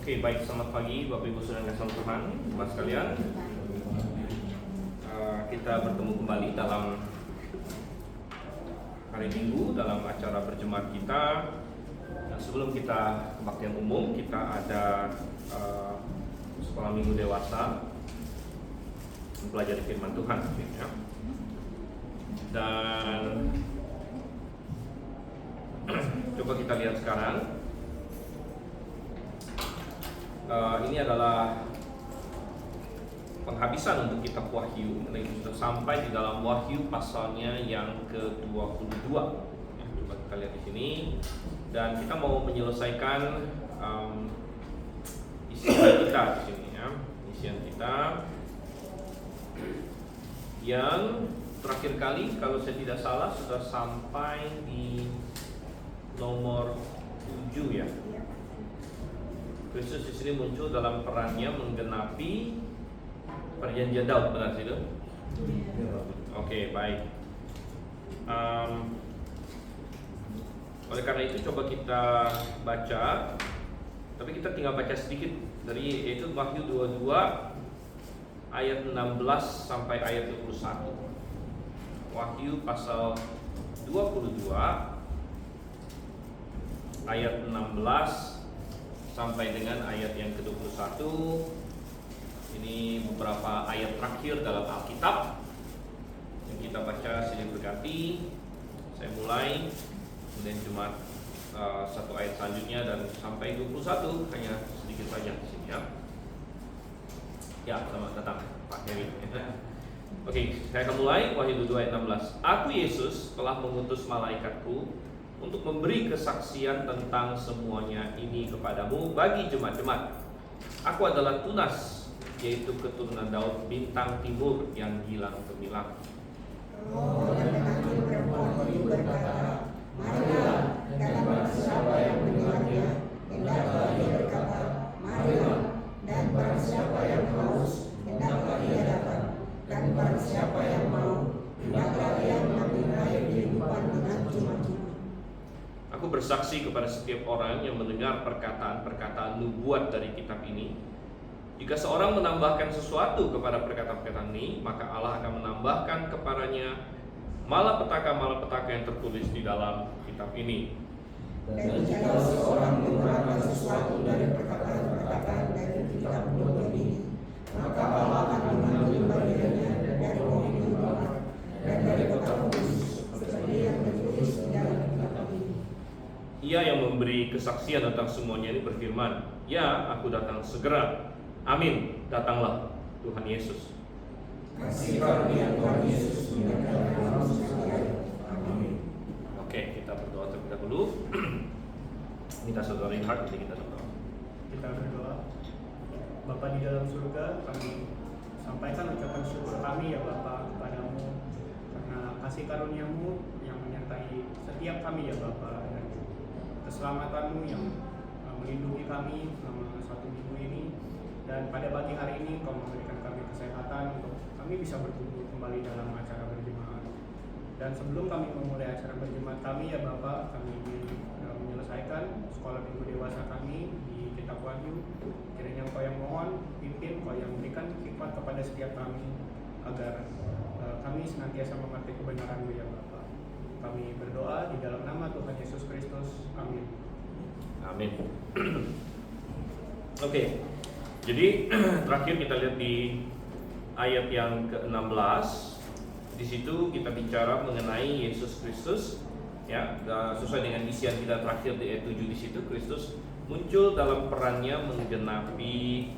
Oke, baik, selamat pagi Bapak Ibu Saudara yang kasih Tuhan, Bapak sekalian. Kita bertemu kembali dalam hari Minggu dalam acara berjemaat kita. Nah, sebelum kita kebaktian umum, kita ada sekolah minggu dewasa mempelajari firman Tuhan, ya. Dan coba kita lihat sekarang. Ini adalah penghabisan untuk kitab Wahyu. Kita sudah sampai di dalam Wahyu pasalnya yang ke-22. Ya, coba kita lihat di sini. Dan kita mau menyelesaikan isian kita di sini, ya. Isian kita yang terakhir kali, kalau saya tidak salah, sudah sampai di nomor 7, ya. Kristus di sini muncul dalam perannya menggenapi perjanjian Daud, benar sih itu? Oke, baik. Oleh karena itu coba kita baca, tapi kita tinggal baca sedikit dari yaitu Wahyu 22 ayat 16 sampai ayat 21. Wahyu pasal 22 ayat 16 sampai dengan ayat yang ke-21. Ini beberapa ayat terakhir dalam Alkitab yang kita baca silih berganti. Saya mulai, kemudian cuma satu ayat selanjutnya dan sampai 21, hanya sedikit saja di sini, ya. Ya, selamat datang Pak Heri. Oke, saya akan mulai. Wahyu 22 ayat 16. Aku Yesus telah mengutus malaikatku untuk memberi kesaksian tentang semuanya ini kepadamu bagi jemaat-jemaat. Aku adalah Tunas, yaitu keturunan Daud, bintang timur yang gilang gemilang. Dan lelaki perempuan itu berkata, marilah, dan barang siapa yang mendengarnya, hendaklah ia berkata, marilah, dan barang siapa yang haus, hendaklah ia datang, dan barang siapa yang mau, hendaklah ia mengambil air kehidupan dengan cuma-cuma. Aku bersaksi kepada setiap orang yang mendengar perkataan-perkataan nubuat dari kitab ini. Jika seorang menambahkan sesuatu kepada perkataan-perkataan ini, maka Allah akan menambahkan kepadanya malapetaka-malapetaka yang tertulis di dalam kitab ini. Dan jika seorang mengurangi sesuatu dari perkataan-perkataan dari kitab nubuat ini, maka Allah akan mengambil bagiannya dari bumi kehidupan dan dari kota kudus, seperti yang tertulis di dalam kitab ini. Ia yang memberi kesaksian tentang semuanya ini berfirman, ya, aku datang segera. Amin, datanglah Tuhan Yesus. Kasih karunia Tuhan Yesus menyertai kamu sekalian. Amin. Oke, kita berdoa terlebih dahulu. Minta saudara Richard, nanti kita berdoa. Kita berdoa. Bapa di dalam surga, kami sampaikan ucapan syukur kami ya Bapa kepadamu karena kasih karuniamu yang menyertai setiap kami ya Bapa, dan keselamatanmu yang melindungi kami selama satu minggu ini, dan pada pagi hari ini Kau memberikan kami kesehatan untuk kami bisa berkumpul kembali dalam acara berjemaat. Dan sebelum kami memulai acara berjemaat kami ya Bapa, kami ingin menyelesaikan sekolah minggu dewasa kami di kitab Wahyu. Kiranya Kau yang mohon, pimpin, Kau yang berikan hikmat kepada setiap kami agar kami senantiasa mengerti kebenaran-Mu ya Bapa. Kami berdoa di dalam nama Tuhan Yesus Kristus. Amin. Amin. Oke, jadi terakhir kita lihat di ayat yang ke-16. Di situ kita bicara mengenai Yesus Kristus, ya, sesuai dengan isian kita terakhir di ayat 7. Di situ Kristus muncul dalam perannya menggenapi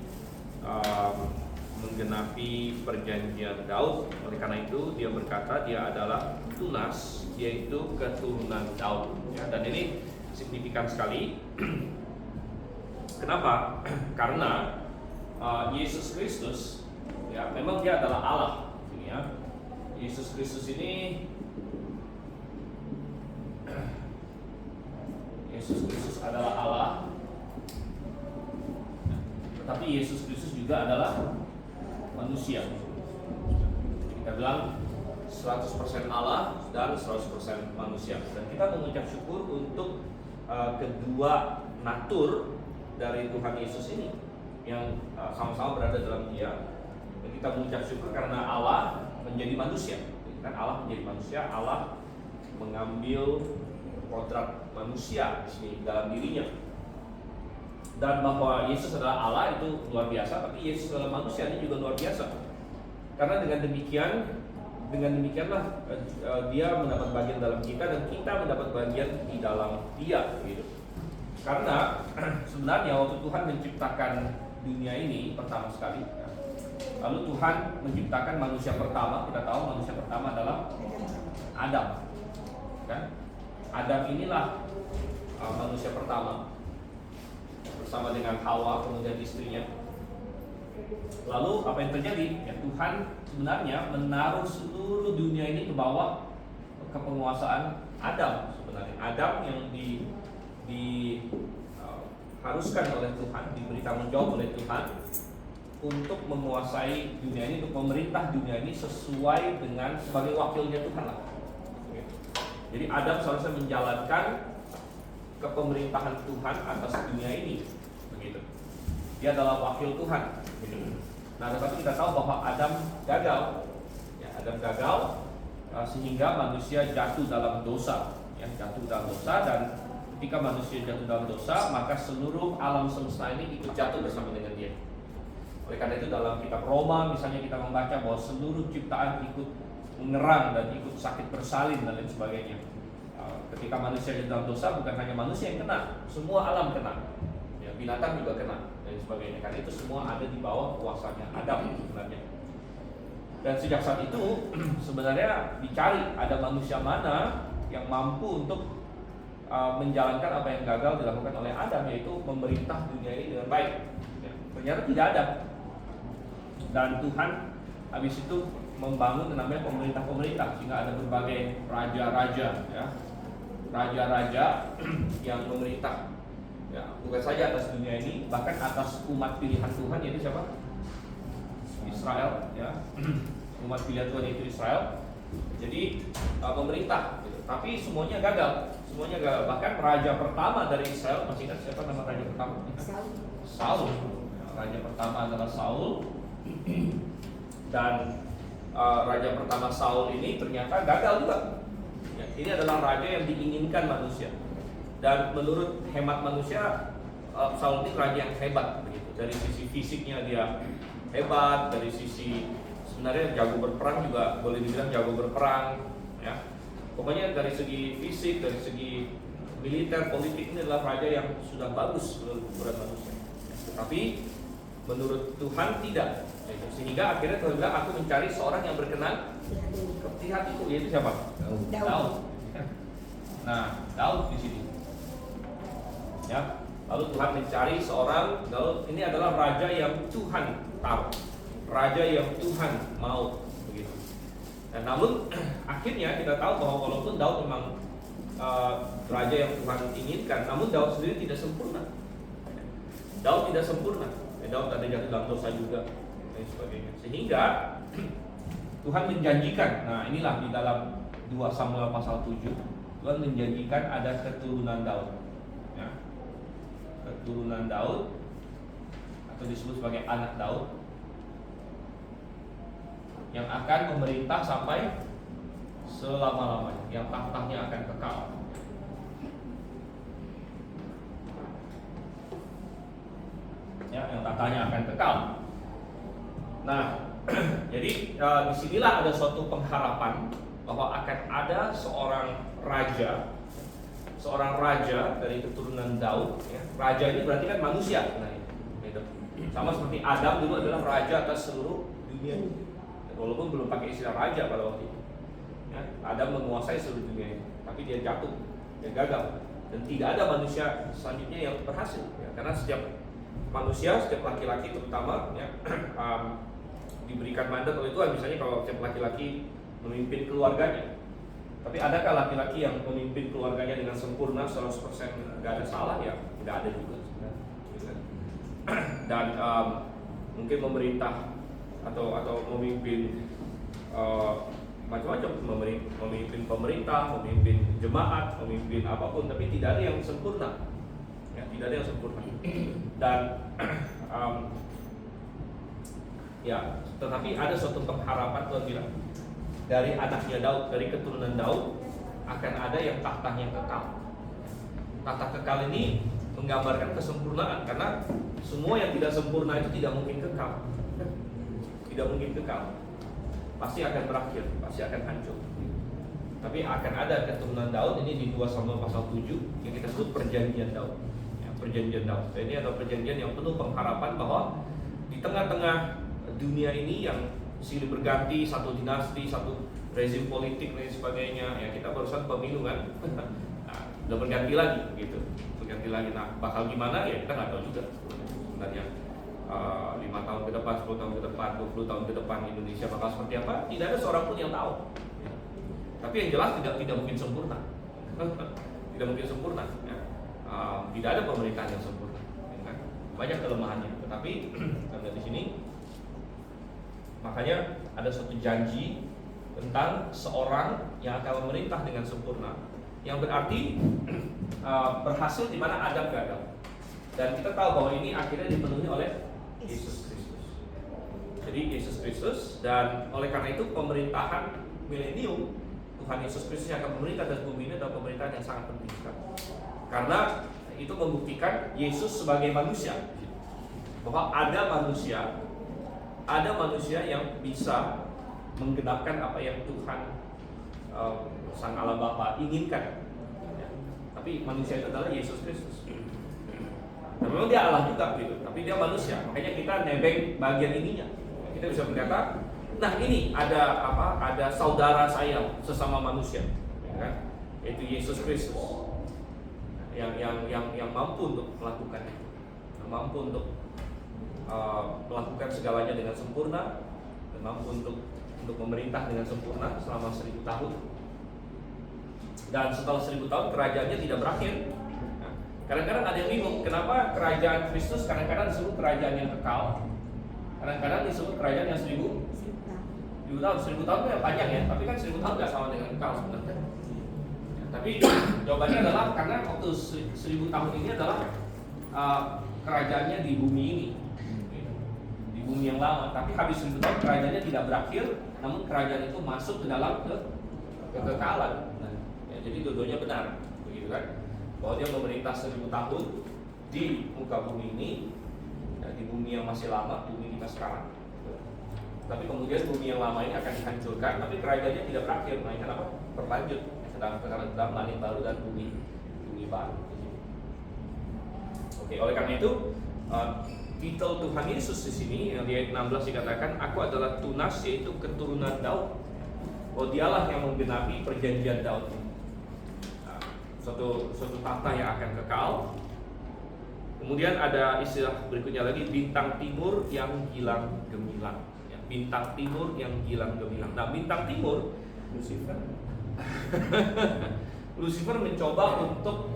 perjanjian Daud. Oleh karena itu dia berkata dia adalah Tunas, yaitu keturunan Daud, ya. Dan ini signifikan sekali. Kenapa? Karena Yesus Kristus, ya, memang dia adalah Allah, ya. Yesus Kristus ini, Yesus Kristus adalah Allah, tetapi Yesus Kristus juga adalah manusia. Kita bilang 100% Allah dan 100% manusia. Dan kita mengucap syukur untuk kedua natur dari Tuhan Yesus ini yang sama-sama berada dalam Dia. Dan kita mengucap syukur karena Allah menjadi manusia. Kan Allah menjadi manusia, Allah mengambil kodrat manusia di sini dalam dirinya. Dan bahwa Yesus adalah Allah itu luar biasa, tapi Yesus adalah manusia ini juga luar biasa. Karena dengan demikianlah Dia mendapat bagian dalam kita dan kita mendapat bagian di dalam Dia, gitu. Karena sebenarnya waktu Tuhan menciptakan dunia ini pertama sekali, lalu Tuhan menciptakan manusia pertama. Kita tahu manusia pertama adalah Adam, kan? Adam inilah manusia pertama bersama dengan Hawa kemudian istrinya. Lalu apa yang terjadi? Ya, Tuhan sebenarnya menaruh seluruh dunia ini ke bawah kepenguasaan Adam. Sebenarnya Adam yang diharuskan oleh Tuhan, diberi tanggung jawab oleh Tuhan untuk menguasai dunia ini, untuk memerintah dunia ini sesuai dengan sebagai wakilnya Tuhan lah. Jadi Adam seharusnya menjalankan kepemerintahan Tuhan atas dunia ini, begitu. Dia adalah wakil Tuhan. Nah, tetapi kita tahu bahwa Adam gagal. Ya, Adam gagal sehingga manusia jatuh dalam dosa. Ya, jatuh dalam dosa, dan ketika manusia jatuh dalam dosa, maka seluruh alam semesta ini ikut jatuh bersama dengan dia. Oleh karena itu dalam kitab Roma misalnya kita membaca bahwa seluruh ciptaan ikut mengerang dan ikut sakit bersalin dan lain sebagainya. Ketika manusia jatuh dalam dosa, bukan hanya manusia yang kena, semua alam kena. Ya, binatang juga kena dan sebagainya. Karena itu semua ada di bawah kuasanya Adam sebenarnya. Dan sejak saat itu sebenarnya dicari ada manusia mana yang mampu untuk menjalankan apa yang gagal dilakukan oleh Adam, yaitu memerintah dunia ini dengan baik. Ya, ternyata tidak ada. Dan Tuhan habis itu membangun namanya pemerintah-pemerintah, sehingga ada berbagai raja-raja, ya, raja-raja yang memerintah. Ya, bukan saja atas dunia ini, bahkan atas umat pilihan Tuhan, yaitu siapa? Israel, ya. Umat pilihan Tuhan itu Israel. Jadi pemerintah, gitu. Tapi semuanya gagal. Semuanya gagal. Bahkan raja pertama dari Israel, masih ingat siapa nama raja pertama? Saul. Raja pertama adalah Saul. Dan raja pertama Saul ini ternyata gagal juga. Ya, ini adalah raja yang diinginkan manusia. Dan menurut hemat manusia, Saul ini raja yang hebat, begitu. Dari sisi fisiknya dia hebat, dari sisi sebenarnya jago berperang juga, boleh dibilang jago berperang, ya. Pokoknya dari segi fisik, dari segi militer, politik, ini adalah raja yang sudah bagus menurut ukuran manusia. Tetapi menurut Tuhan tidak. Sehingga akhirnya Tuhan bilang, aku mencari seorang yang berkenan di hatiku, yaitu siapa? Daud. Nah, Daud di sini. Ya. Lalu Tuhan mencari seorang Daud. Ini adalah raja yang Tuhan taruh, raja yang Tuhan mau, begitu. Dan namun akhirnya kita tahu bahwa walaupun Daud memang raja yang Tuhan inginkan, namun Daud sendiri tidak sempurna. Daud tidak sempurna. Daud ada jatuh dalam dosa juga dan sebagainya. Sehingga Tuhan menjanjikan, nah inilah di dalam 2 Samuel pasal 7, Tuhan menjanjikan ada keturunan Daud, ya. Keturunan Daud atau disebut sebagai anak Daud yang akan memerintah sampai selama-lamanya, yang tahtanya akan kekal. Ya, yang tahtanya akan kekal. Nah, jadi disinilah ada suatu pengharapan bahwa akan ada seorang raja dari keturunan Daud. Ya. Raja ini berarti kan manusia. Nah, sama seperti Adam dulu adalah raja atas seluruh dunia. Walaupun belum pakai istilah raja pada waktu itu. Ya, Adam menguasai seluruh dunia ini, tapi dia jatuh, dia gagal, dan tidak ada manusia selanjutnya yang berhasil. Ya, karena setiap manusia, setiap laki-laki terutama, ya, diberikan mandat oleh Tuhan. Misalnya kalau setiap laki-laki memimpin keluarganya, tapi adakah laki-laki yang memimpin keluarganya dengan sempurna 100% nggak ada salah? Ya, nggak ada juga sebenarnya. Dan mungkin memerintah atau memimpin macam-macam, memimpin pemerintah, memimpin jemaat, memimpin apapun, tapi tidak ada yang sempurna. Ya, tidak ada yang sempurna. Dan ya, tetapi ada suatu pengharapan. Tuhan bilang dari anaknya Daud, dari keturunan Daud akan ada yang tahtanya kekal. Tahta kekal ini menggambarkan kesempurnaan, karena semua yang tidak sempurna itu tidak mungkin kekal. Tidak mungkin kekal. Pasti akan berakhir, pasti akan hancur. Tapi akan ada keturunan Daud, ini di 2 Samuel pasal 7 yang kita sebut perjanjian Daud. Ya, perjanjian Daud. Dan ini adalah perjanjian yang penuh pengharapan bahwa di tengah-tengah dunia ini yang silih berganti, satu dinasti, satu rezim politik dan sebagainya, ya kita barusan pemilu kan. Nah, udah berganti lagi gitu. Berganti lagi. Nah, bakal gimana ya kita nggak tahu juga sebenarnya. 5 tahun ke depan, 10 tahun ke depan, 20 tahun ke depan Indonesia bakal seperti apa? Tidak ada seorang pun yang tahu. Tapi yang jelas tidak mungkin sempurna. Tidak mungkin sempurna. Ya. Tidak ada pemerintahan yang sempurna. Ya kan? Banyak kelemahannya. Tetapi ada di sini, makanya ada suatu janji tentang seorang yang akan memerintah dengan sempurna, yang berarti berhasil di mana Adam gagal. Dan kita tahu bahwa ini akhirnya dipenuhi oleh Yesus Kristus. Jadi Yesus Kristus, dan oleh karena itu pemerintahan milenium Tuhan Yesus Kristus yang akan memerintah dan bumi ini adalah pemerintahan yang sangat penting sekali. Karena itu membuktikan Yesus sebagai manusia, bahwa ada manusia yang bisa menggenapkan apa yang Tuhan Sang Allah Bapa inginkan. Ya. Tapi manusia itu adalah Yesus Kristus. Dan memang dia Allah juga gitu, tapi dia manusia. Makanya kita nebeng bagian ininya. Kita bisa berkata, nah ini ada apa? Ada saudara saya sesama manusia, ya kan? Yaitu Yesus Kristus yang mampu untuk melakukan itu, yang mampu untuk melakukan segalanya dengan sempurna, dan mampu untuk memerintah dengan sempurna selama 1000 tahun. Dan setelah 1000 tahun kerajaannya tidak berakhir. Kadang-kadang ada yang bingung, kenapa kerajaan Kristus kadang-kadang disebut kerajaan yang kekal, kadang-kadang disebut kerajaan yang 1000 tahun. 1000 tahun itu yang panjang ya, tapi kan 1000 tahun nggak sama dengan kekal sebenarnya. Ya, tapi jawabannya adalah karena waktu 1000 tahun ini adalah kerajaannya di bumi ini, di bumi yang lama. Tapi habis 1000 tahun kerajaannya tidak berakhir, namun kerajaan itu masuk ke dalam kekekalan. Nah, ya, jadi dua-duanya benar, begitu kan? Bahwa dia memerintah 1000 tahun di muka bumi ini, ya, di bumi yang masih lama, bumi kita sekarang. Tapi kemudian bumi yang lama ini akan dihancurkan, tapi kerajaannya tidak berakhir, melainkan apa? Berlanjut. Sedang langit baru dan bumi baru. Oke, oleh karena itu titel Tuhan Yesus di sini yang di ayat 16 dikatakan, Aku adalah tunas, yaitu keturunan Daud. Oh, dialah yang menggenapi perjanjian Daud. Suatu tahta yang akan kekal. Kemudian ada istilah berikutnya lagi, bintang timur yang gilang gemilang. Ya, bintang timur yang gilang gemilang. Nah, bintang timur, Lucifer mencoba untuk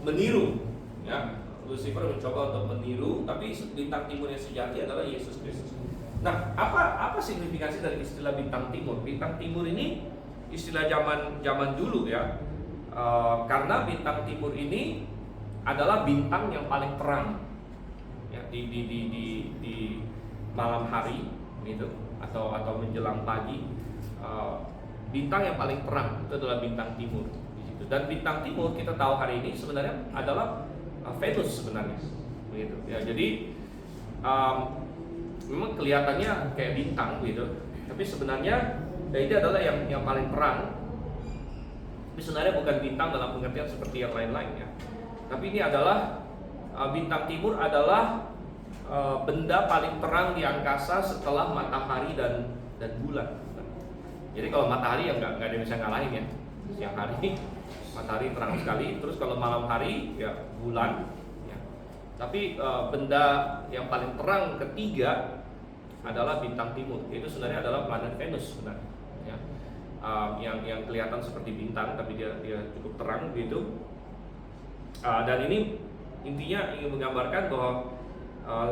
meniru. Ya, Lucifer mencoba untuk meniru, tapi bintang timur yang sejati adalah Yesus Kristus. Nah, apa signifikansi dari istilah bintang timur? Bintang timur ini istilah zaman dulu ya. Karena bintang timur ini adalah bintang yang paling terang ya, di malam hari gitu, atau menjelang pagi, bintang yang paling terang itu adalah bintang timur di situ. Dan bintang timur kita tahu hari ini sebenarnya adalah Venus sebenarnya begitu ya. Jadi memang kelihatannya kayak bintang gitu, tapi sebenarnya ini adalah yang paling terang. Tapi sebenarnya bukan bintang dalam pengertian seperti yang lain-lain ya. Tapi ini adalah bintang timur adalah benda paling terang di angkasa setelah matahari dan bulan. Jadi kalau matahari ya nggak ada yang bisa ngalahin ya. Siang hari matahari terang sekali, terus kalau malam hari ya bulan. Ya. Tapi benda yang paling terang ketiga adalah bintang timur. Itu sebenarnya adalah planet Venus sebenarnya. Ya. Yang kelihatan seperti bintang, tapi dia cukup terang begitu. Dan ini intinya ingin menggambarkan bahwa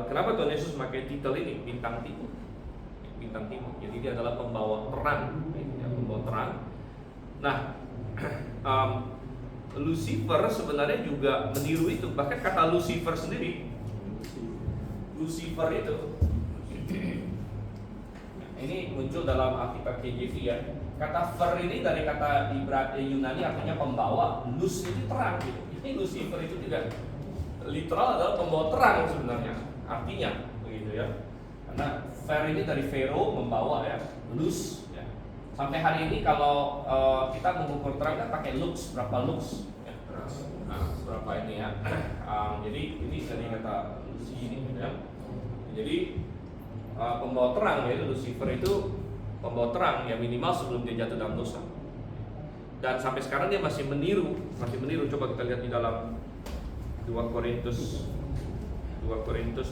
kenapa Tuhan Yesus memakai titel ini bintang timur. Bintang timur. Jadi dia adalah pembawa terang, ya, pembawa terang. Nah, Lucifer sebenarnya juga meniru itu. Bahkan kata Lucifer sendiri, Lucifer itu ini muncul dalam Alkitab KJV ya. Kata fer ini dari kata Yunani artinya pembawa. Luz itu terang gitu. Ini Lucifer itu juga literal adalah pembawa terang sebenarnya. Artinya begitu ya. Karena fer ini dari Vero, membawa ya. Luz ya. Sampai hari ini kalau kita mengukur terang kan pakai lux, berapa lux ya. Nah, berapa ini ya. Jadi ini dari kata luz ini ya. Jadi pembawa terang ya, Lucifer itu pembawa terang ya, minimal sebelum dia jatuh dalam dosa. Dan sampai sekarang dia masih meniru. Coba kita lihat di dalam 2 Korintus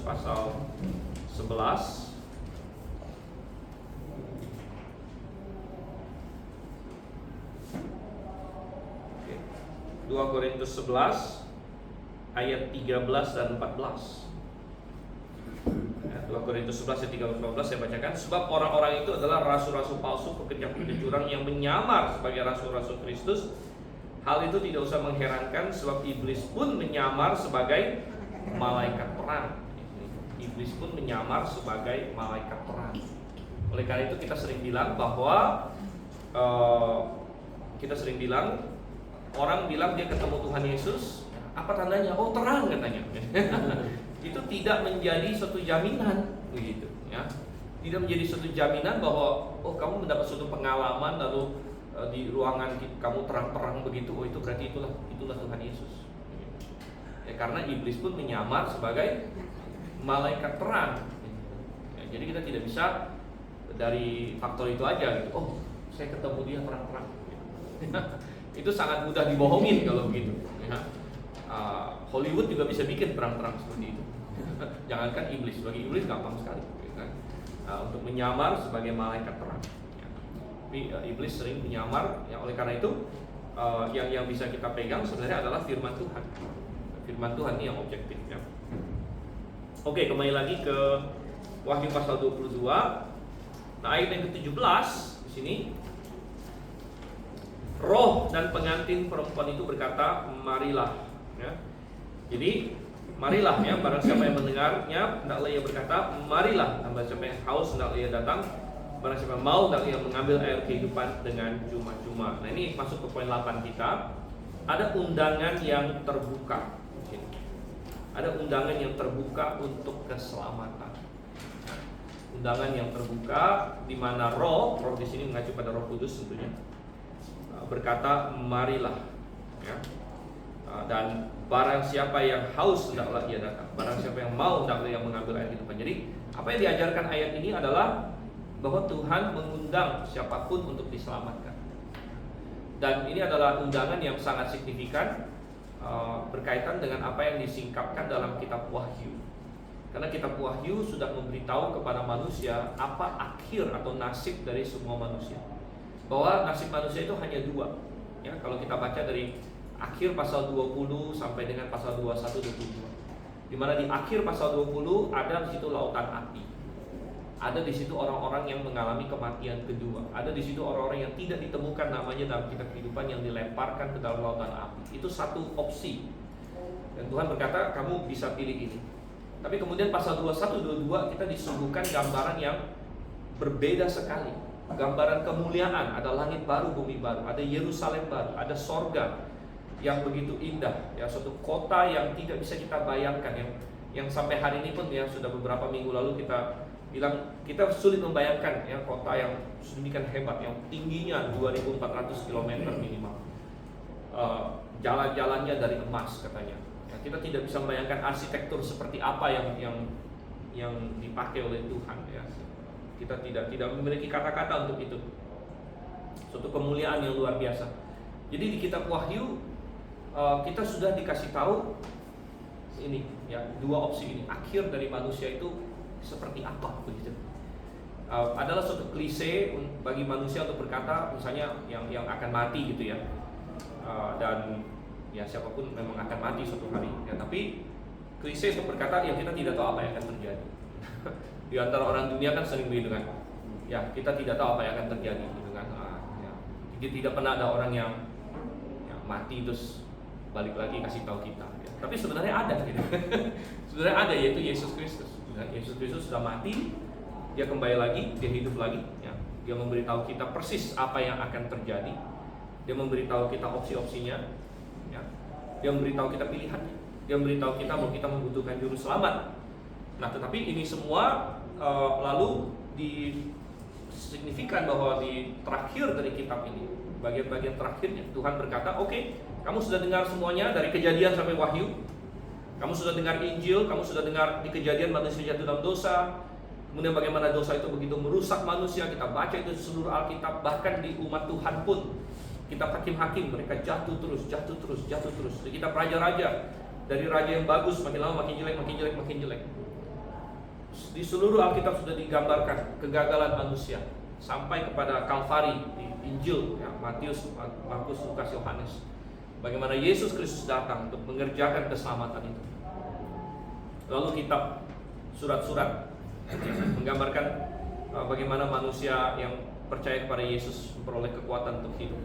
pasal 11. Oke. 2 Korintus 11 ayat 13 dan 14. 2 Korintus 11 ayat 13 dan 14 saya bacakan. Sebab orang-orang itu adalah rasul-rasul palsu, pekerja-pekerja curang yang menyamar sebagai rasul-rasul Kristus. Hal itu tidak usah mengherankan, sebab iblis pun menyamar sebagai malaikat terang. Iblis pun menyamar sebagai malaikat terang. Oleh karena itu kita sering bilang bahwa orang bilang dia ketemu Tuhan Yesus, apa tandanya? Oh, terang katanya. Itu tidak menjadi suatu jaminan begitu ya. Tidak menjadi suatu jaminan bahwa oh kamu mendapat suatu pengalaman lalu di ruangan kamu terang-terang begitu, oh itu berarti itulah Tuhan Yesus. Ya, karena iblis pun menyamar sebagai malaikat terang. Ya, jadi kita tidak bisa dari faktor itu aja gitu. Oh, saya ketemu dia terang-terang. Itu sangat mudah dibohongin kalau begitu ya. Hollywood juga bisa bikin terang-terang seperti itu. Jangankan iblis, bagi iblis gampang sekali kan? Untuk menyamar sebagai malaikat terang ya. Tapi iblis sering menyamar ya, oleh karena itu yang bisa kita pegang sebenarnya adalah firman Tuhan. Firman Tuhan ini yang objektif ya. Oke, kembali lagi ke Wahyu pasal 22. Nah, ayat yang ke-17 di sini, roh dan pengantin perempuan itu berkata, marilah ya. Jadi marilah ya, barang siapa yang mendengarnya hendaklah ia berkata, marilah. Barang siapa yang haus hendaklah ia datang. Barang siapa yang mau hendaklah ia mengambil air kehidupan dengan cuma-cuma. Nah, ini masuk ke poin 8 kita. Ada undangan yang terbuka. Ada undangan yang terbuka untuk keselamatan. Undangan yang terbuka di mana roh di sini mengacu pada Roh Kudus tentunya. Berkata, marilah ya. Dan barang siapa yang haus hendaklah ia datang. Barang siapa yang mau hendaklah ia mengambil air kehidupan. Jadi apa yang diajarkan ayat ini adalah bahwa Tuhan mengundang siapapun untuk diselamatkan. Dan ini adalah undangan yang sangat signifikan berkaitan dengan apa yang disingkapkan dalam kitab Wahyu. Karena kitab Wahyu sudah memberitahu kepada manusia apa akhir atau nasib dari semua manusia. Bahwa nasib manusia itu hanya dua. Ya, kalau kita baca dari akhir pasal 20 sampai dengan pasal 21-22. Di mana di akhir pasal 20 ada di situ lautan api. Ada di situ orang-orang yang mengalami kematian kedua. Ada di situ orang-orang yang tidak ditemukan namanya dalam kitab kehidupan yang dilemparkan ke dalam lautan api. Itu satu opsi. Dan Tuhan berkata, kamu bisa pilih ini. Tapi kemudian pasal 21-22 kita disuguhkan gambaran yang berbeda sekali. Gambaran kemuliaan, ada langit baru, bumi baru, ada Yerusalem baru, ada sorga yang begitu indah, ya, suatu kota yang tidak bisa kita bayangkan, yang sampai hari ini pun ya sudah beberapa minggu lalu kita bilang kita sulit membayangkan ya kota yang sedemikian hebat, yang tingginya 2.400 km minimal, jalan-jalannya dari emas katanya. Ya, kita tidak bisa membayangkan arsitektur seperti apa yang dipakai oleh Tuhan ya. Kita tidak memiliki kata-kata untuk itu. Suatu kemuliaan yang luar biasa. Jadi di kitab Wahyu kita sudah dikasih tahu ini ya, dua opsi ini. Akhir dari manusia itu seperti apa begitu. Adalah suatu klise bagi manusia untuk berkata misalnya yang akan mati gitu ya. Dan ya siapapun memang akan mati suatu hari ya, tapi klise untuk berkata ya kita tidak tahu apa yang akan terjadi. Di antara orang dunia kan sering begitu kan. Ya, kita tidak tahu apa yang akan terjadi gitu kan. Ya. Jadi tidak pernah ada orang yang mati terus balik lagi kasih tahu kita. Ya. Tapi sebenarnya ada, gitu. Sebenarnya ada, yaitu Yesus Kristus. Ya, Yesus Kristus sudah mati, dia kembali lagi, dia hidup lagi. Ya. Dia memberitahu kita persis apa yang akan terjadi. Dia memberitahu kita opsi-opsinya. Ya. Dia memberitahu kita pilihannya. Dia memberitahu kita bahwa kita membutuhkan juru selamat. Nah, tetapi ini semua lalu disignifikan bahwa di terakhir dari kitab ini, bagian-bagian terakhirnya, Tuhan berkata, oke, kamu sudah dengar semuanya dari Kejadian sampai Wahyu. Kamu sudah dengar Injil, kamu sudah dengar di Kejadian manusia jatuh dalam dosa. Kemudian bagaimana dosa itu begitu merusak manusia. Kita baca itu di seluruh Alkitab. Bahkan di umat Tuhan pun, kitab hakim-hakim, mereka jatuh terus. Di kitab raja-raja, dari raja yang bagus, makin lama makin jelek. Di seluruh Alkitab sudah digambarkan kegagalan manusia. Sampai kepada Kalvari di Injil, ya, Matius, Markus, Lukas, Yohanes. Bagaimana Yesus Kristus datang untuk mengerjakan keselamatan itu. Lalu kitab surat-surat menggambarkan bagaimana manusia yang percaya kepada Yesus memperoleh kekuatan untuk hidup.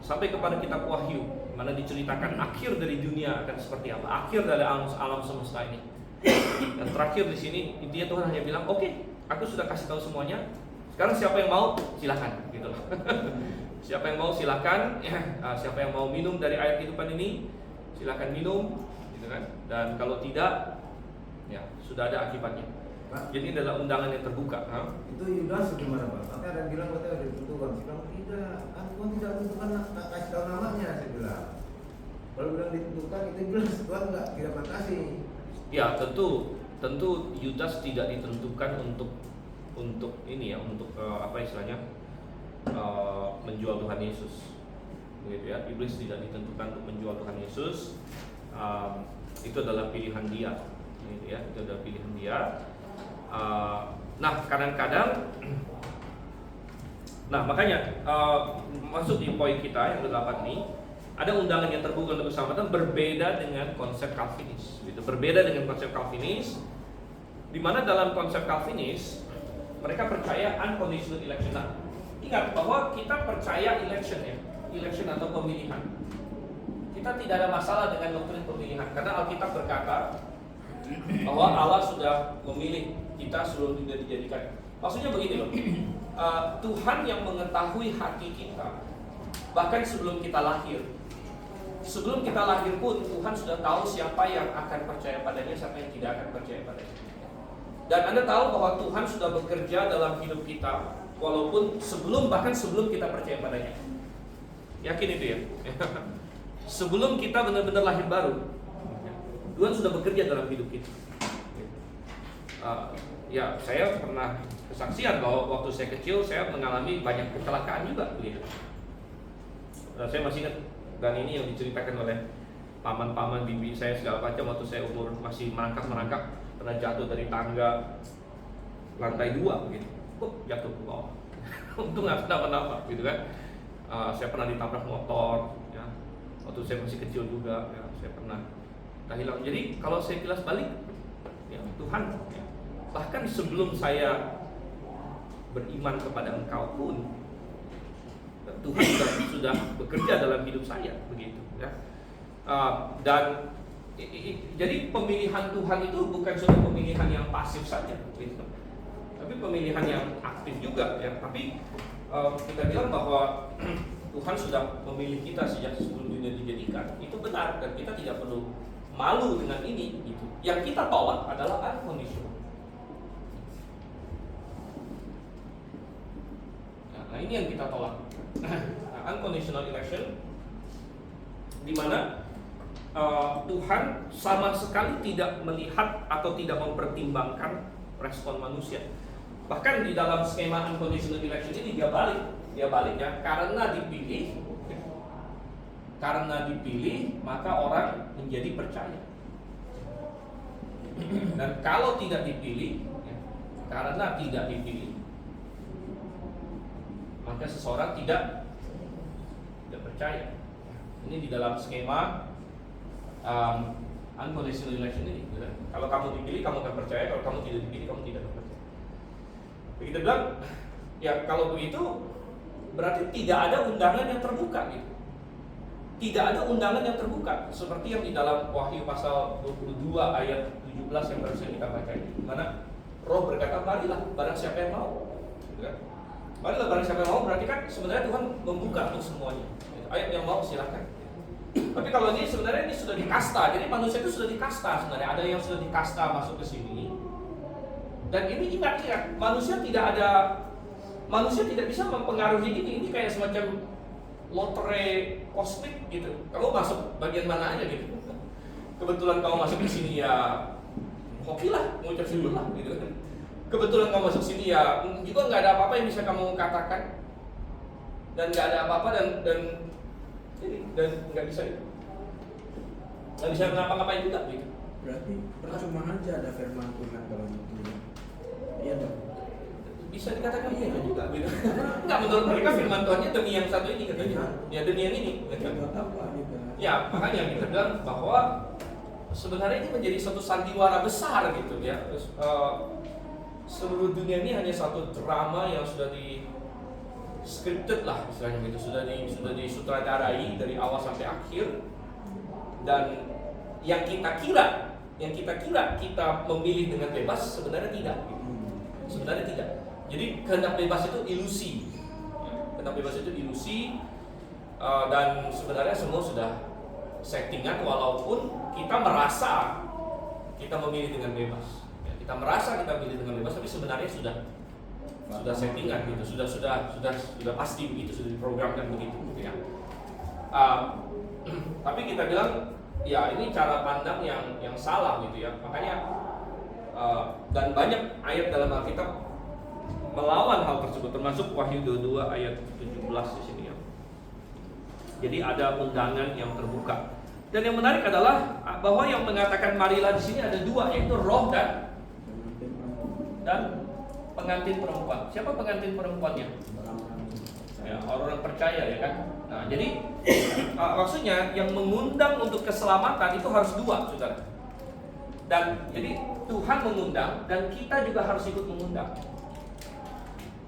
Sampai kepada kitab Wahyu, mana diceritakan akhir dari dunia akan seperti apa, akhir dari alam semesta ini. Dan terakhir di sini intinya Tuhan hanya bilang, oke, aku sudah kasih tahu semuanya. Sekarang siapa yang mau silakan, gitu loh. Siapa yang mau silakan, siapa yang mau minum dari air kehidupan ini silakan minum, gitu kan. Dan kalau tidak, ya sudah ada akibatnya. Pak, jadi adalah undangan yang terbuka. Itu Yudas gimana Pak? Makanya ada yang bilang katanya ada ditentukan. Saya bilang tidak, Tuhan tidak tentukan, kasih tahu namanya. Saya bilang, kalau bilang ditentukan itu bilang Tuhan tidak makasih. Ya tentu Yudas tidak ditentukan untuk ini ya, untuk apa istilahnya, menjual Tuhan Yesus, begitu ya. Iblis tidak ditentukan untuk menjual Tuhan Yesus. Itu adalah pilihan dia, gitu ya. Itu adalah pilihan dia. Nah kadang-kadang, nah makanya masuk di poin kita yang ke-8 ini, ada undangan yang terbuka untuk keselamatan berbeda dengan konsep Calvinis, gitu. Berbeda dengan konsep Calvinis, di mana dalam konsep Calvinis mereka percaya unconditional election. Nah, ingat bahwa kita percaya election ya, election atau pemilihan. Kita tidak ada masalah dengan doktrin pemilihan, karena Alkitab berkata bahwa Allah sudah memilih kita sebelum tidak dijadikan. Maksudnya begini loh, Tuhan yang mengetahui hati kita bahkan sebelum kita lahir. Sebelum kita lahir pun Tuhan sudah tahu siapa yang akan percaya padanya, siapa yang tidak akan percaya padanya. Dan Anda tahu bahwa Tuhan sudah bekerja dalam hidup kita walaupun bahkan sebelum kita percaya padanya. Yakin itu ya? Sebelum kita benar-benar lahir baru, Tuhan sudah bekerja dalam hidup kita. Ya, saya pernah kesaksian bahwa waktu saya kecil saya mengalami banyak kecelakaan juga, begitu. Saya masih ingat, dan ini yang diceritakan oleh paman-paman bibi saya segala macam waktu saya umur masih merangkak, pernah jatuh dari tangga lantai 2 begitu, jatuh ke bawah. Untung nggak kenapa-napa, gitu kan. Saya pernah ditabrak motor, ya. Waktu saya masih kecil juga, ya, saya pernah hilang. Jadi kalau saya kilas balik, ya, Tuhan, ya, bahkan sebelum saya beriman kepada Engkau pun, Tuhan sudah bekerja dalam hidup saya, begitu ya. Dan jadi pemilihan Tuhan itu bukan suatu pemilihan yang pasif saja, gitu. Tapi pemilihan yang aktif juga ya. Tapi kita bilang bahwa Tuhan sudah memilih kita sejak sebelum dunia dijadikan, itu benar, dan kita tidak perlu malu dengan ini, gitu. Yang kita tolak adalah unconditional. Nah, ini yang kita tolak. Unconditional election, di mana Tuhan sama sekali tidak melihat atau tidak mempertimbangkan respon manusia. Bahkan di dalam skema unconditional election ini dia balik ya, karena dipilih maka orang menjadi percaya. Dan kalau tidak dipilih, karena tidak dipilih, maka seseorang tidak percaya. Ini di dalam skema unconditional election ini, gitu. Kalau kamu dipilih kamu akan percaya, kalau kamu tidak dipilih kamu tidak akan percaya. Begitu bilang, ya kalau begitu berarti tidak ada undangan yang terbuka, gitu. tidak ada undangan yang terbuka seperti yang di dalam Wahyu pasal 22 ayat 17 yang baru saja kita baca ini, di mana Roh berkata, marilah barang siapa yang mau. Gitu kan? Marilah barang siapa yang mau, berarti kan sebenarnya Tuhan membuka untuk semuanya. Ayo yang mau silahkan. Tapi kalau ini sebenarnya ini sudah dikasta, jadi manusia itu sudah dikasta sebenarnya. Ada yang sudah dikasta masuk ke sini. Dan ini ingat, manusia tidak bisa mempengaruhi ini. Ini kayak semacam lotre kosmik gitu. Kamu masuk bagian mana aja gitu. Kebetulan kamu masuk di sini ya hoki lah, mengucap syukur lah gitu. Kebetulan kamu masuk sini ya juga nggak ada apa-apa yang bisa kamu katakan, dan nggak ada apa-apa dan nggak bisa ngapa-ngapain juga gitu. Berarti percuma aja ada firman Tuhan dalam dunia. Iya dong. Bisa dikatakan iya juga gitu. Enggak, menurut mereka firman Tuhannya demi yang satu ini katanya. Ya demi yang ini. Buat apa juga? Ya makanya kita bilang bahwa sebenarnya ini menjadi satu sandiwara besar gitu ya. Seluruh dunia ini hanya satu drama yang sudah di scripted lah istilahnya gitu, sudah disutradarai dari awal sampai akhir, dan yang kita kira kita memilih dengan bebas sebenarnya tidak gitu. Sebenarnya tidak. Jadi kehendak bebas itu ilusi. Kehendak bebas itu ilusi, dan sebenarnya semua sudah settingan, walaupun kita merasa kita memilih dengan bebas. Ya, kita merasa kita memilih dengan bebas, tapi sebenarnya sudah settingan gitu, sudah pasti begitu, sudah diprogramkan begitu gitu ya. Tapi kita bilang ya ini cara pandang yang salah gitu ya. Makanya dan banyak ayat dalam Alkitab melawan hal tersebut, termasuk Wahyu 22 ayat 17 di sini ya. Jadi ada undangan yang terbuka. Dan yang menarik adalah bahwa yang mengatakan marilah di sini ada dua, yaitu Roh dan pengantin perempuan. Siapa pengantin perempuannya? Ya, orang percaya ya kan. Nah, jadi maksudnya yang mengundang untuk keselamatan itu harus dua, saudara. Dan jadi Tuhan mengundang dan kita juga harus ikut mengundang.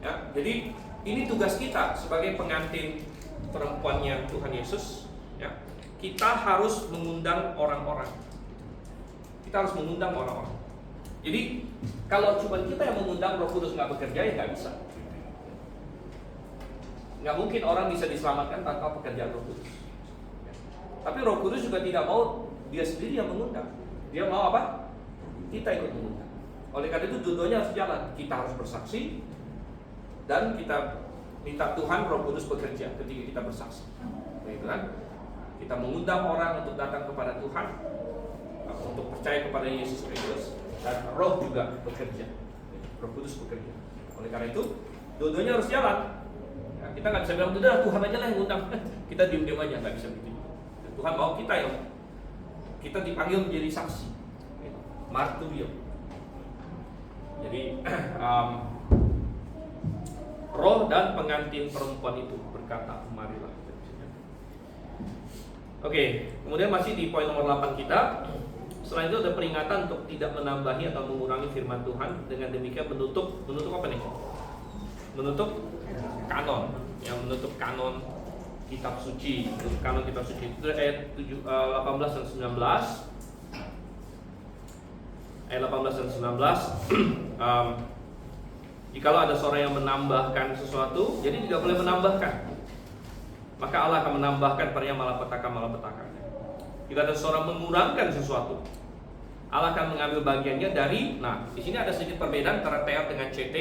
Ya, jadi ini tugas kita sebagai pengantin perempuannya Tuhan Yesus. Ya, kita harus mengundang orang-orang. Kita harus mengundang orang-orang. Jadi kalau cuma kita yang mengundang, Roh Kudus nggak bekerja, ya nggak bisa. Nggak mungkin orang bisa diselamatkan tanpa pekerjaan Roh Kudus. Tapi Roh Kudus juga tidak mau dia sendiri yang mengundang. Dia mau apa? Kita ikut mengundang. Oleh karena itu dua-duanya harus jalan. Kita harus bersaksi dan kita minta Tuhan Roh Kudus bekerja ketika kita bersaksi. Begitu kan? Kita mengundang orang untuk datang kepada Tuhan, untuk percaya kepada Yesus Kristus, dan Roh juga bekerja. Roh Kudus bekerja. Oleh karena itu dua-duanya harus jalan. Ya, kita nggak bisa bilang udah Tuhan aja lah yang ngundang. Kita diam-diam aja, nggak bisa begitu. Tuhan mau kita dipanggil menjadi saksi, martyrium. Jadi Roh dan pengantin perempuan itu berkata, marilah. Oke, kemudian masih di poin nomor 8 kita. Selain itu ada peringatan untuk tidak menambahi atau mengurangi firman Tuhan. Dengan demikian menutup apa nih? Menutup kanon, yang menutup kanon kitab suci. Menutup kanon kitab suci itu ayat 18 dan 19. Ayat 18 dan 19. Jikalau ada seorang yang menambahkan sesuatu, jadi tidak boleh menambahkan, maka Allah akan menambahkan padanya malapetaka. Jika ada seorang mengurangkan sesuatu, Allah akan mengambil bagiannya dari. Nah, di sini ada sedikit perbedaan antara TR dengan CT.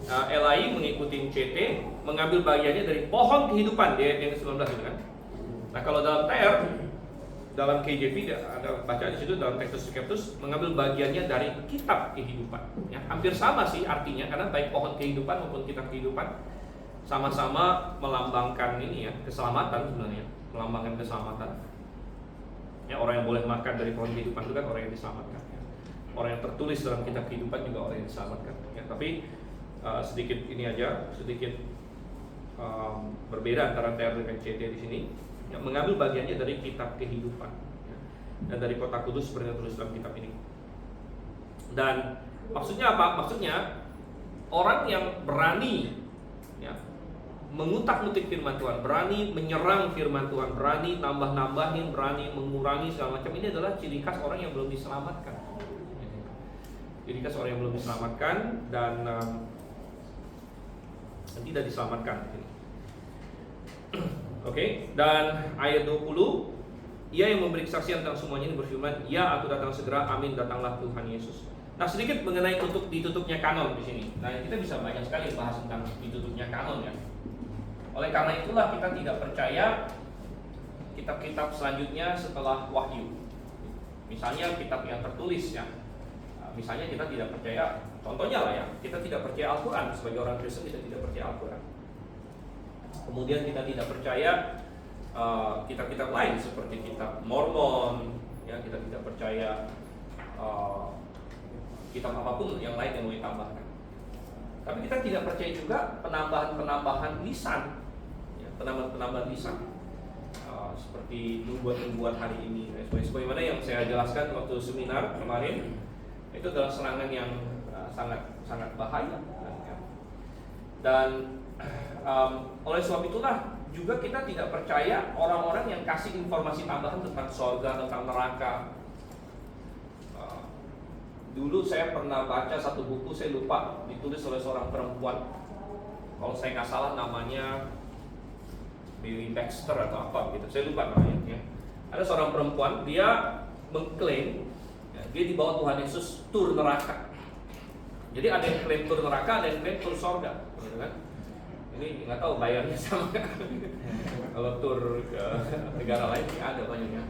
LAI mengikuti CT, mengambil bagiannya dari pohon kehidupan di ayat yang ke-19 itu kan. Nah, kalau dalam TR, dalam KJV ada bacaan di situ dalam Textus Scriptus, mengambil bagiannya dari kitab kehidupan. Ya, hampir sama sih artinya, karena baik pohon kehidupan maupun kitab kehidupan sama-sama melambangkan ini ya, keselamatan sebenarnya, melambangkan keselamatan. Ya, orang yang boleh makan dari pohon kehidupan itu kan orang yang diselamatkan. Ya. Orang yang tertulis dalam kitab kehidupan juga orang yang diselamatkan. Ya, tapi sedikit ini aja, sedikit berbeda antara TR dengan CT di sini. Ya, mengambil bagiannya dari kitab kehidupan ya, dan dari kota kudus seperti yang tertulis dalam kitab ini. Dan maksudnya apa? Maksudnya orang yang berani ya, mengutak-ngutik firman Tuhan, berani menyerang firman Tuhan, berani nambah-nambahin, berani mengurangi segala macam. Ini adalah ciri khas orang yang belum diselamatkan. Ciri khas orang yang belum diselamatkan dan tidak diselamatkan. Oke, dan ayat 20, ia yang memberi kesaksian tentang semuanya ini berfirman, ya aku datang segera, amin, datanglah Tuhan Yesus. Nah, sedikit mengenai ditutupnya kanon di sini. Nah, kita bisa banyak sekali bahas tentang ditutupnya kanon ya. Oleh karena itulah kita tidak percaya kitab-kitab selanjutnya setelah Wahyu. Misalnya kitab yang tertulis ya. Misalnya kita tidak percaya, contohnya lah ya, kita tidak percaya Al-Quran. Sebagai orang Kristen kita tidak percaya Al-Quran. Kemudian kita tidak percaya kitab-kitab lain seperti kitab Mormon ya, kita tidak percaya kitab apapun yang lain yang mau ditambahkan. Tapi kita tidak percaya juga penambahan lisan ya, penambahan lisan seperti nubuat hari ini. Sebagaimana yang saya jelaskan waktu seminar kemarin, itu adalah serangan yang sangat bahaya ya. Dan oleh sebab itulah juga kita tidak percaya orang-orang yang kasih informasi tambahan tentang surga, tentang neraka. Dulu saya pernah baca satu buku, saya lupa, ditulis oleh seorang perempuan. Kalau saya nggak salah namanya Mary Baxter atau apa gitu, saya lupa namanya ya. Ada seorang perempuan, dia mengklaim ya, dia dibawa Tuhan Yesus tur neraka. Jadi ada yang klaim tur neraka, ada yang klaim tur surga gitu kan. Ini nggak tahu bayarnya sama kalau tur ke negara lain sih ada banyaknya.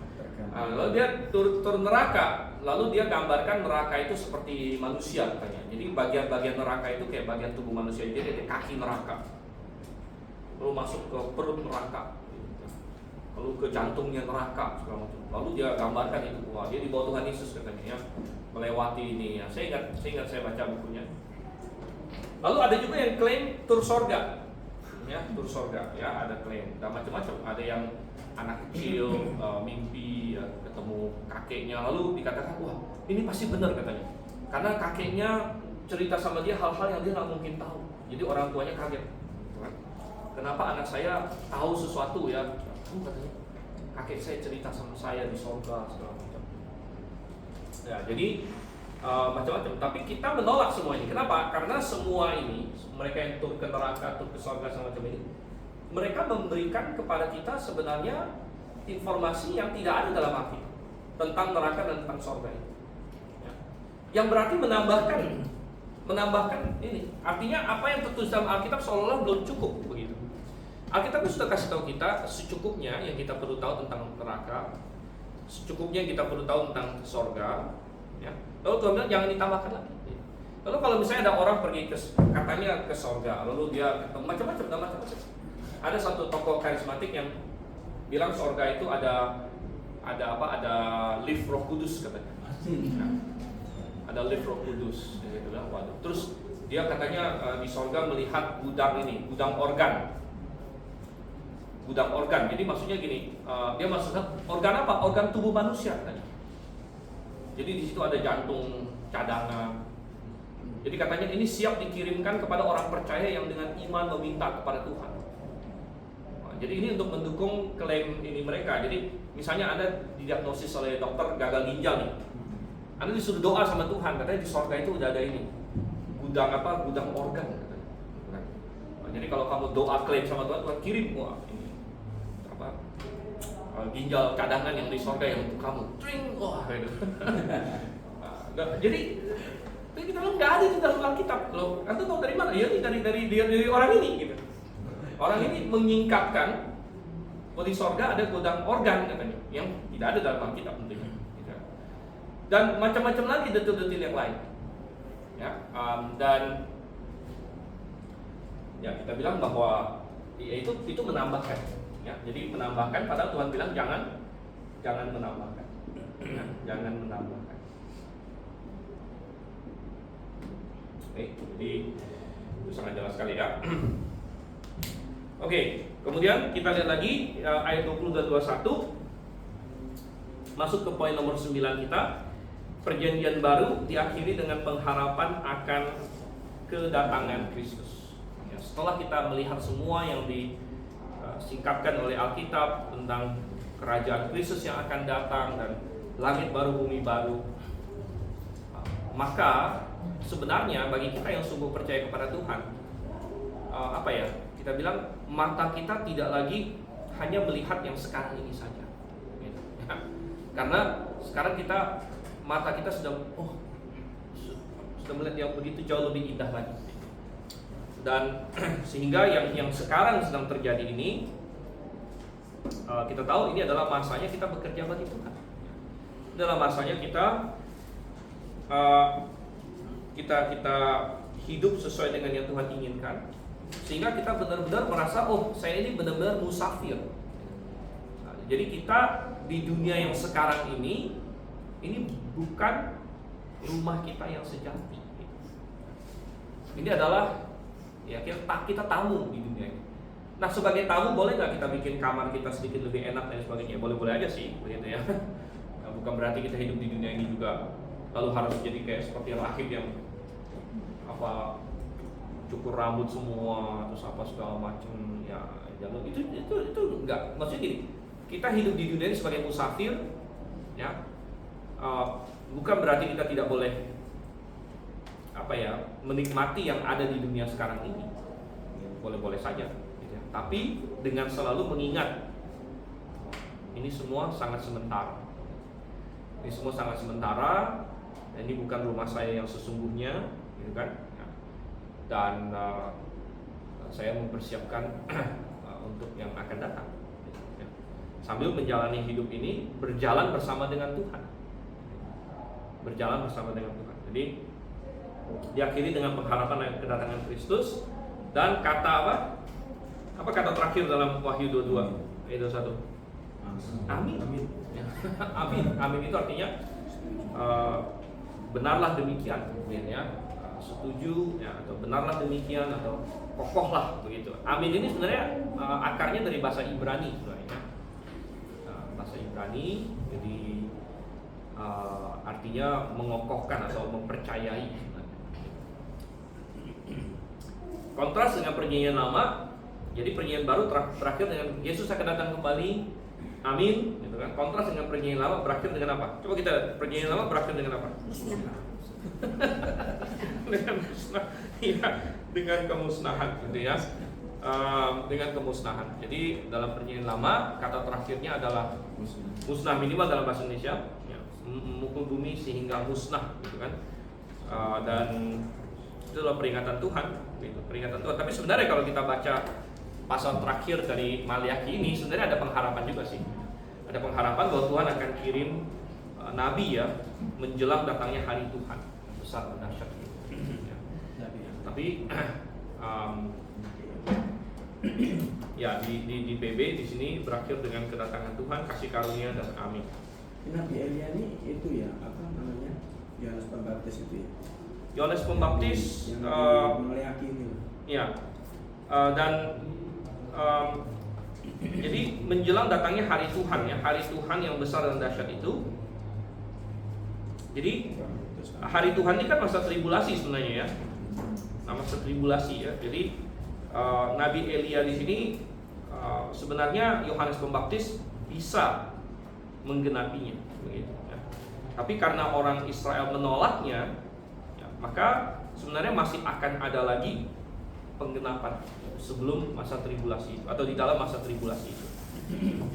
Lalu dia tur neraka, lalu dia gambarkan neraka itu seperti manusia katanya. Jadi bagian-bagian neraka itu kayak bagian tubuh manusia, jadi ada kaki neraka, lalu masuk ke perut neraka, lalu ke jantungnya neraka segala macam. Lalu dia gambarkan itu, wah dia dibawa Tuhan Yesus katanya ya, melewati ini ya. Saya ingat saya baca bukunya. Lalu ada juga yang klaim tur surga. Ya, tur surga ya, ada klaim dan macam-macam. Ada yang anak kecil mimpi ya, ketemu kakeknya, lalu dikatakan wah ini pasti benar katanya, karena kakeknya cerita sama dia hal-hal yang dia nggak mungkin tahu. Jadi orang tuanya kaget, kenapa anak saya tahu sesuatu ya? Katanya kakek saya cerita sama saya di surga segala macam. Ya, jadi macam-macam. Tapi kita menolak semua ini. Kenapa? Karena semua ini, mereka yang tur ke neraka, tur ke surga semacam ini, mereka memberikan kepada kita sebenarnya informasi yang tidak ada dalam Alkitab tentang neraka dan tentang surga ini. Ya. Yang berarti menambahkan ini. Artinya apa yang tertulis dalam Alkitab seolah-olah belum cukup begitu. Alkitab itu sudah kasih tahu kita secukupnya yang kita perlu tahu tentang neraka, secukupnya yang kita perlu tahu tentang surga. Ya. Lalu Tuhan bilang jangan ditambahkan lagi. Lalu kalau misalnya ada orang pergi katanya ke surga, lalu dia macam-macam. Ada satu tokoh karismatik yang bilang surga itu ada lift Roh Kudus katanya. Ya. Ada lift Roh Kudus, gitu lah. Waduh. Terus dia katanya di surga melihat gudang organ. Jadi maksudnya gini, dia maksudnya organ apa? Organ tubuh manusia katanya. Jadi di situ ada jantung cadangan. Jadi katanya ini siap dikirimkan kepada orang percaya yang dengan iman meminta kepada Tuhan. Nah, jadi ini untuk mendukung klaim ini mereka. Jadi misalnya Anda didiagnosis oleh dokter gagal ginjal nih, Anda disuruh doa sama Tuhan, katanya di surga itu udah ada ini gudang organ katanya. Nah, jadi kalau kamu doa klaim sama Tuhan, Tuhan kirim ini ginjal cadangan yang di surga yang untuk kamu. Tring, wah gitu. Jadi kita bilang nggak ada itu dalam Alkitab. Loh, Anda tahu dari mana? Ya dari orang ini gitu. Orang ini menyingkapkan bahwa di surga ada gudang organ katanya, yang tidak ada dalam Alkitab tentunya. Gitu. Dan macam-macam lagi detil-detil yang lain. Ya, dan ya kita bilang bahwa ya, itu menambahkan. Ya, jadi menambahkan, padahal Tuhan bilang jangan menambahkan. Ya, jangan menambahkan. Oke, jadi itu sangat jelas sekali ya. Oke, kemudian kita lihat lagi ayat 20 dan 21. Masuk ke poin nomor 9 kita. Perjanjian baru diakhiri dengan pengharapan akan kedatangan Kristus. Ya, setelah kita melihat semua yang disingkapkan oleh Alkitab tentang kerajaan Kristus yang akan datang dan langit baru bumi baru, maka sebenarnya bagi kita yang sungguh percaya kepada Tuhan, kita bilang mata kita tidak lagi hanya melihat yang sekarang ini saja, gitu. Karena sekarang mata kita sudah melihat yang begitu jauh lebih indah lagi, dan sehingga yang sekarang sedang terjadi ini, kita tahu ini adalah masanya kita bekerja bagi Tuhan. Ini adalah masanya kita hidup sesuai dengan yang Tuhan inginkan, sehingga kita benar-benar merasa, saya ini benar-benar musafir. Jadi kita di dunia yang sekarang ini bukan rumah kita yang sejati. Ini adalah kita tamu di dunia ini. Nah, sebagai tamu boleh nggak kita bikin kamar kita sedikit lebih enak dan sebagainya? Boleh-boleh aja sih, begitu ya. Bukan berarti kita hidup di dunia ini juga lalu harus jadi kayak seperti rahib yang cukur rambut semua, terus segala macam ya. Jangan itu enggak. Maksudnya gini, kita hidup di dunia ini sebagai musafir, ya. Bukan berarti kita tidak boleh menikmati yang ada di dunia sekarang ini. Boleh-boleh saja, gitu ya. Tapi dengan selalu mengingat ini semua sangat sementara. Ini semua sangat sementara. Ini bukan rumah saya yang sesungguhnya, gitu kan? Dan saya mempersiapkan untuk yang akan datang, ya. Sambil menjalani hidup ini berjalan bersama dengan Tuhan, berjalan bersama dengan Tuhan. Jadi diakhiri dengan pengharapan kedatangan Kristus dan kata apa kata terakhir dalam Wahyu 22 ayat 1? Amin. Amin. Amin. Amin itu artinya benarlah demikian, ya. Setuju ya, atau benarlah demikian, atau kokohlah, begitu. Amin ini sebenarnya akarnya dari bahasa Ibrani sebenarnya. Bahasa Ibrani, jadi artinya mengokohkan atau mempercayai. Kontras dengan perjanjian lama, jadi perjanjian baru terakhir dengan Yesus akan datang kembali. Amin, gitu kan. Kontras dengan perjanjian lama berakhir dengan apa? Coba kita lihat, perjanjian lama berakhir dengan apa? Dengan musnah, ya, dengan kemusnahan, gitu ya. Dengan kemusnahan. Jadi dalam perjanjian lama kata terakhirnya adalah musnah, minimal dalam bahasa Indonesia, ya, memukul bumi sehingga musnah, gitu kan. Dan itu adalah peringatan Tuhan, gitu, peringatan Tuhan. Tapi sebenarnya kalau kita baca pasal terakhir dari Maliaki ini, sebenarnya ada pengharapan juga sih. Ada pengharapan bahwa Tuhan akan kirim nabi, ya, menjelang datangnya hari Tuhan besar dan dahsyat. Ya. Tapi ya di PB di sini berakhir dengan kedatangan Tuhan, kasih karunia dan amin. Nabi Elia ini itu ya, apa namanya? Yohanes Pembaptis itu ya. Yohanes Pembaptis Maliaki ini. Ya. Dan jadi menjelang datangnya hari Tuhan, ya, hari Tuhan yang besar dan dahsyat itu. Jadi hari Tuhan ini kan masa tribulasi sebenarnya, ya. Masa tribulasi, ya. Jadi Nabi Elia di sini sebenarnya Yohanes Pembaptis bisa menggenapinya, begitu, ya. Tapi karena orang Israel menolaknya, ya, maka sebenarnya masih akan ada lagi penggenapan sebelum masa tribulasi itu, atau di dalam masa tribulasi itu.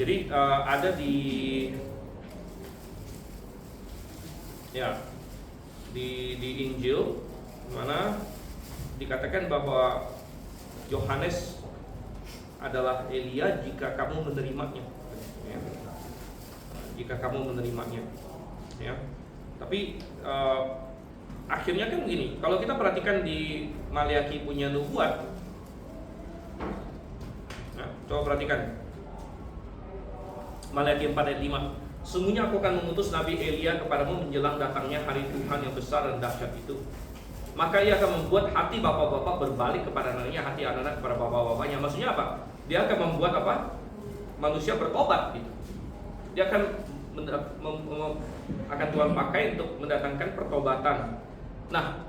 Jadi ada di Injil mana dikatakan bahwa Yohanes adalah Elia jika kamu menerimanya, ya. Jika kamu menerimanya, ya. Tapi akhirnya kan begini, kalau kita perhatikan di Maliaki punya nubuat, nah, coba perhatikan Maliaki 4 ayat 5. Sungguhnya aku akan mengutus Nabi Elia kepadamu menjelang datangnya hari Tuhan yang besar dan dahsyat itu. Maka ia akan membuat hati bapak-bapak berbalik kepada anaknya, hati anak-anak kepada bapak-bapaknya. Maksudnya apa? Dia akan membuat apa? Manusia bertobat, gitu. Dia akan Tuhan pakai untuk mendatangkan pertobatan. Nah,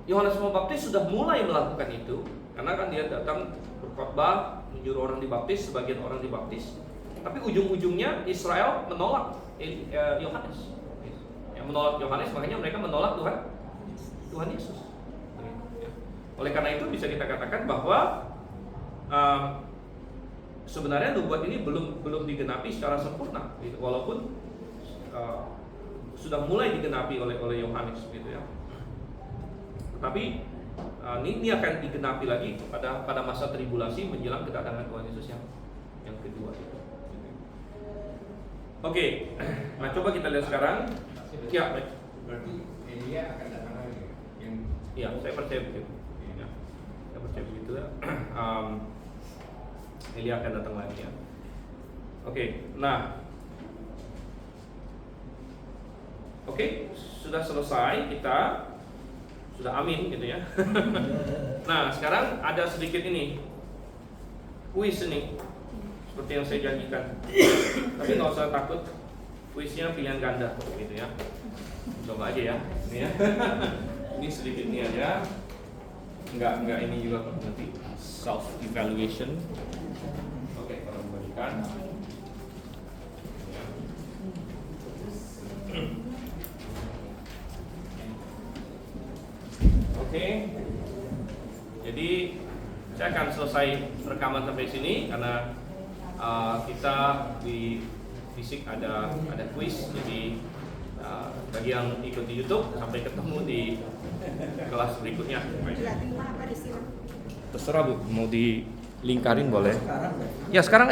Yohanes Pembaptis sudah mulai melakukan itu Karena kan dia datang berkhotbah, menyuruh orang dibaptis, sebagian orang dibaptis, tapi ujung-ujungnya Israel menolak Yohanes. Yang menolak Yohanes, makanya mereka menolak Tuhan Yesus. Oleh karena itu bisa kita katakan bahwa sebenarnya nubuat ini belum digenapi secara sempurna, gitu. Walaupun sudah mulai digenapi oleh Yohanes, gitu ya. Tetapi ini akan digenapi lagi pada masa tribulasi menjelang kedatangan Tuhan Yesus yang kedua. Oke, nah coba kita lihat sekarang. Ya, baik. Berarti Elia akan datang lagi. Ya, saya percaya begitu. Ya, saya percaya begitu ya. Elia akan datang lagi ya. Oke, nah, sudah selesai kita, sudah amin gitu ya. Nah, sekarang ada sedikit ini kuis ini, seperti yang saya janjikan. Tapi nggak usah takut, kuisnya pilihan ganda gitu ya. Coba aja ya, ini ya. Ini sedikit ini aja. Enggak ini juga nanti self evaluation. Oke, kalau memberikan. Oke. Jadi saya akan selesai rekaman sampai sini karena kita di fisik ada kuis. Jadi bagi yang ikut di YouTube, sampai ketemu di kelas berikutnya. Dilatih apa di sini? Terserah Bu, mau dilingkarin boleh. Sekarang Ya sekarang aja.